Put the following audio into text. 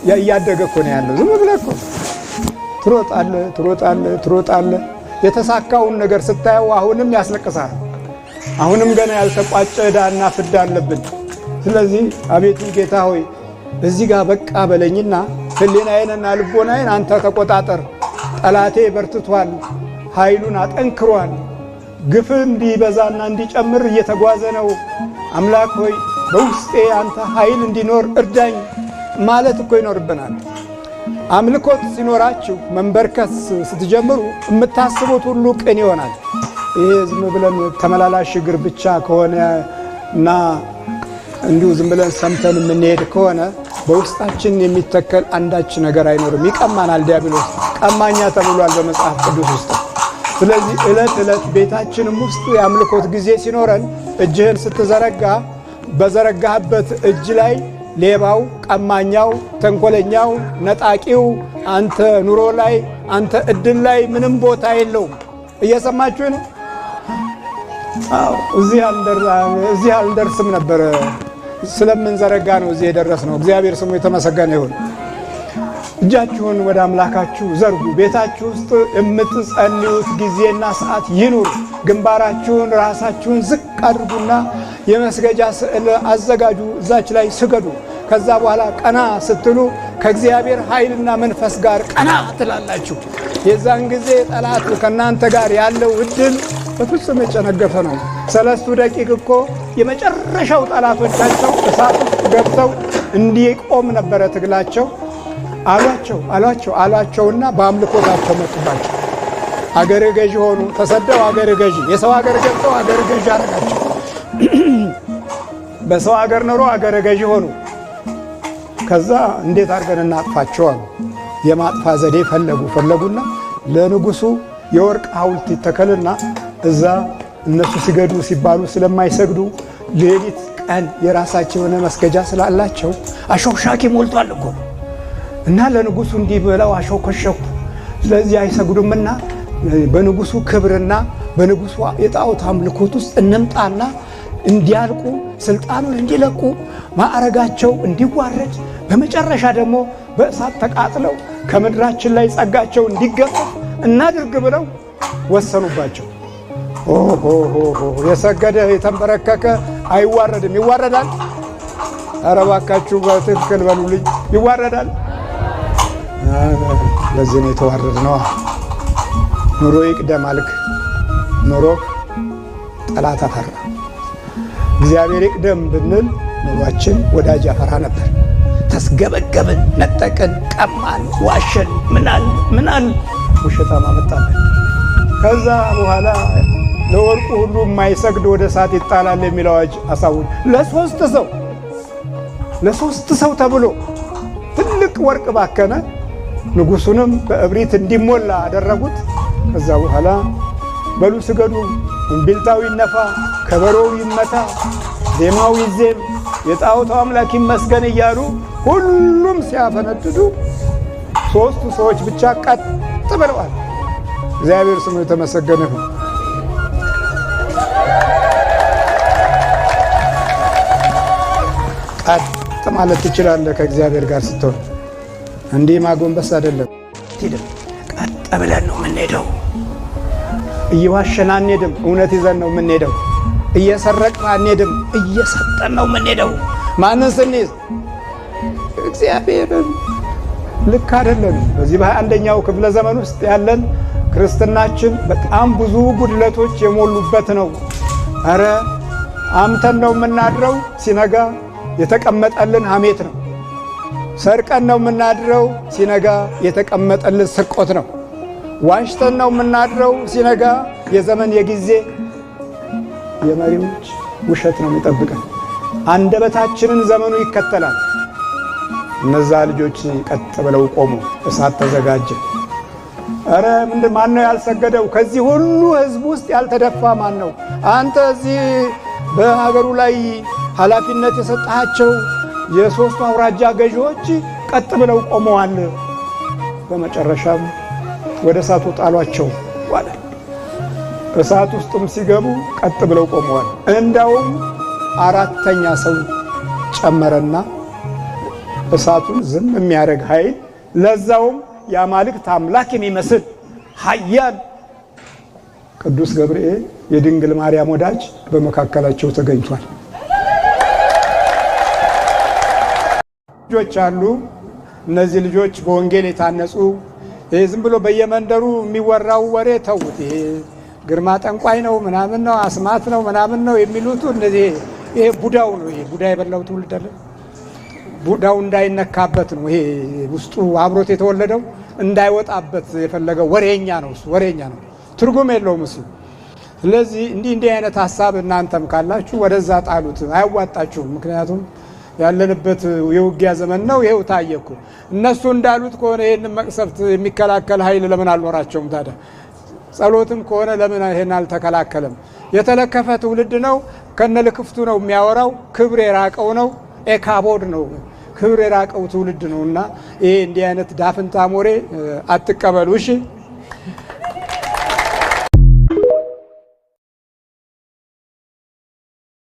ያያደገ እኮ ነው ያለው። ዝም ብለህ እኮ ትሮጣለህ። የተሳካውን ነገር ስታየው አሁንም ያስለቅሳል። አሁንም ገና ያልተቋጨ ዕዳና ፍዳ አለብን። ስለዚህ አቤቱ ጌታ ሆይ እዚህ ጋር በቃ በለኝና ሕሊናዬንና ልቦናዬን አንተ ተቆጣጠር። ጠላቴ በርትቷል፣ ኃይሉን አጠንክሯል። ግፍ እንዲበዛና እንዲጨምር እየተጓዘ ነው። አምላክ ሆይ በውስጤ አንተ ኃይል እንዲኖር እርዳኝ ማለት እኮ ይኖርብናል። አምልኮት ሲኖራችሁ መንበርከስ ስትጀምሩ የምታስቡት ሁሉ ቅን ይሆናል። ይሄ ዝም ብለን ተመላላሽ እግር ብቻ ከሆነ እና እንዲሁ ዝም ብለን ሰምተን የምንሄድ ከሆነ በውስጣችን የሚተከል አንዳች ነገር አይኖርም። ይቀማናል። ዲያብሎስ ቀማኛ ተብሏል በመጽሐፍ ቅዱስ ውስጥ። ስለዚህ ዕለት ዕለት ቤታችንም ውስጥ የአምልኮት ጊዜ ሲኖረን እጅህን ስትዘረጋ በዘረጋህበት እጅ ላይ ሌባው፣ ቀማኛው፣ ተንኮለኛው፣ ነጣቂው አንተ ኑሮ ላይ አንተ እድል ላይ ምንም ቦታ የለውም። እየሰማችሁ ነው? እዚህ አልደርስም ነበር። ስለምንዘረጋ ነው እዚህ የደረስነው። እግዚአብሔር ስሙ የተመሰገነ ይሁን። እጃችሁን ወደ አምላካችሁ ዘርጉ። ቤታችሁ ውስጥ የምትጸልዩት ጊዜና ሰዓት ይኑር። ግንባራችሁን ራሳችሁን ዝቅ አድርጉና የመስገጃ ስዕል አዘጋጁ። እዛች ላይ ስገዱ። ከዛ በኋላ ቀና ስትሉ ከእግዚአብሔር ኃይልና መንፈስ ጋር ቀና ትላላችሁ። የዛን ጊዜ ጠላት ከእናንተ ጋር ያለው እድል በፍጹም የጨነገፈ ነው። 3 ደቂቅ እኮ የመጨረሻው ጠላቶቻቸው እሳት ውስጥ ገብተው እንዲቆም ነበረ ትግላቸው። አሏቸውና በአምልኮታቸው መጡባቸው። አገር ገዢ ሆኑ። ተሰደው አገር ገዢ፣ የሰው አገር ገብተው አገር ገዢ አረጋቸው። በሰው አገር ኖሮ አገር ገዢ ሆኑ። ከዛ እንዴት አድርገን እናጥፋቸው አሉ። የማጥፋ ዘዴ ፈለጉና ለንጉሱ የወርቅ ሐውልት ይተከልና እዛ እነሱ ሲገዱ ሲባሉ ስለማይሰግዱ ሌሊት ቀን የራሳቸው የሆነ መስገጃ ስላላቸው አሾክሻኪ ሞልቷል እኮ እና ለንጉሱ እንዲበላው አሾከሸኩ። ስለዚህ አይሰግዱምና በንጉሱ ክብርና በንጉሱ የጣዖት አምልኮት ውስጥ እንምጣና እንዲያልቁ፣ ስልጣኑን እንዲለቁ፣ ማዕረጋቸው እንዲዋረድ፣ በመጨረሻ ደግሞ በእሳት ተቃጥለው ከምድራችን ላይ ጸጋቸው እንዲገፈፍ እናድርግ ብለው ወሰኑባቸው። የሰገደ የተንበረከከ አይዋረድም። ይዋረዳል? ኧረ እባካችሁ በትክክል በሉልኝ። ይዋረዳል? ለዚህ ነው የተዋረድነው። ኑሮ ይቅደም አልክ፣ ኑሮ ጠላት አፈራ። እግዚአብሔር ይቅደም ብንል ኑሯችን ወዳጅ ያፈራ ነበር። ተስገበገብን፣ ነጠቅን፣ ቀማን፣ ዋሸን፣ ምናል ውሸታም አመጣብን። ከዛ በኋላ ለወርቁ ሁሉ የማይሰግድ ወደ እሳት ይጣላል የሚል አዋጅ አሳውጅ። ለሶስት ሰው ተብሎ ትልቅ ወርቅ ባከነ። ንጉሱንም በእብሪት እንዲሞላ አደረጉት። ከዛ በኋላ በሉ ስገዱ፣ እምቢልታው ይነፋ፣ ከበሮው ይመታ፣ ዜማው ይዜም፣ የጣዖቱ አምላክ ይመስገን እያሉ ሁሉም ሲያፈነድዱ 3 ሰዎች ብቻ ቀጥ ብለዋል። እግዚአብሔር ስሙ የተመሰገነ ይሁን። ቀጥ ማለት ትችላለህ ከእግዚአብሔር ጋር ስትሆን። እንዲህ ማጎንበስ አይደለም። ቀጥ ብለን ነው የምንሄደው። እየዋሸን አንሄድም፣ እውነት ይዘን ነው የምንሄደው። እየሰረቅን አንሄድም፣ እየሰጠን ነው የምንሄደው። ማንን ስንይዝ? እግዚአብሔርን። ልክ አይደለም። በዚህ በ21ኛው ክፍለ ዘመን ውስጥ ያለን ክርስትናችን በጣም ብዙ ጉድለቶች የሞሉበት ነው። ኧረ አምተን ነው የምናድረው፣ ሲነጋ የተቀመጠልን ሐሜት ነው። ሰርቀን ነው የምናድረው፣ ሲነጋ የተቀመጠልን ስርቆት ነው። ዋሽተን ነው የምናድረው፣ ሲነጋ የዘመን የጊዜ የመሪዎች ውሸት ነው የሚጠብቀን። አንደበታችንን ዘመኑ ይከተላል። እነዛ ልጆች ቀጥ ብለው ቆሙ። እሳት ተዘጋጀ። ኧረ ማን ነው ያልሰገደው? ከዚህ ሁሉ ሕዝብ ውስጥ ያልተደፋ ማን ነው? አንተ እዚህ በሀገሩ ላይ ኃላፊነት የሰጣቸው የ3 አውራጃ ገዢዎች ቀጥ ብለው ቆመዋል። በመጨረሻም ወደ እሳቱ ጣሏቸው ዋለ። እሳት ውስጥም ሲገቡ ቀጥ ብለው ቆመዋል። እንዳውም 4ኛ ሰው ጨመረና እሳቱን ዝም የሚያደርግ ኃይል ለዛውም የአማልክት አምላክ የሚመስል ኃያል ቅዱስ ገብርኤል የድንግል ማርያም ወዳጅ በመካከላቸው ተገኝቷል። ልጆች አሉ። እነዚህ ልጆች በወንጌል የታነጹ ዝም ብሎ በየመንደሩ የሚወራው ወሬ ተውት። ይሄ ግርማ ጠንቋይ ነው ምናምን ነው አስማት ነው ምናምን ነው የሚሉት እነዚህ ይሄ ቡዳው ነው። ይሄ ቡዳ የበላው ትውልድ አለ። ቡዳው እንዳይነካበት ነው። ይሄ ውስጡ አብሮት የተወለደው እንዳይወጣበት የፈለገው ወሬኛ ነው። እሱ ወሬኛ ነው፣ ትርጉም የለውም እሱ። ስለዚህ እንዲህ አይነት ሐሳብ እናንተም ካላችሁ ወደዛ ጣሉት፣ አያዋጣችሁም። ምክንያቱም ያለንበት የውጊያ ዘመን ነው። ይሄው ታየኩ። እነሱ እንዳሉት ከሆነ ይሄን መቅሰፍት የሚከላከል ኃይል ለምን አልኖራቸውም ታዲያ? ጸሎትም ከሆነ ለምን ይሄን አልተከላከለም? የተለከፈ ትውልድ ነው። ከነልክፍቱ ነው የሚያወራው። ክብር የራቀው ነው። ኤካቦድ ነው። ክብር የራቀው ትውልድ ነውና ይሄ እንዲህ አይነት ዳፍንታ ሞሬ አትቀበሉ እሺ።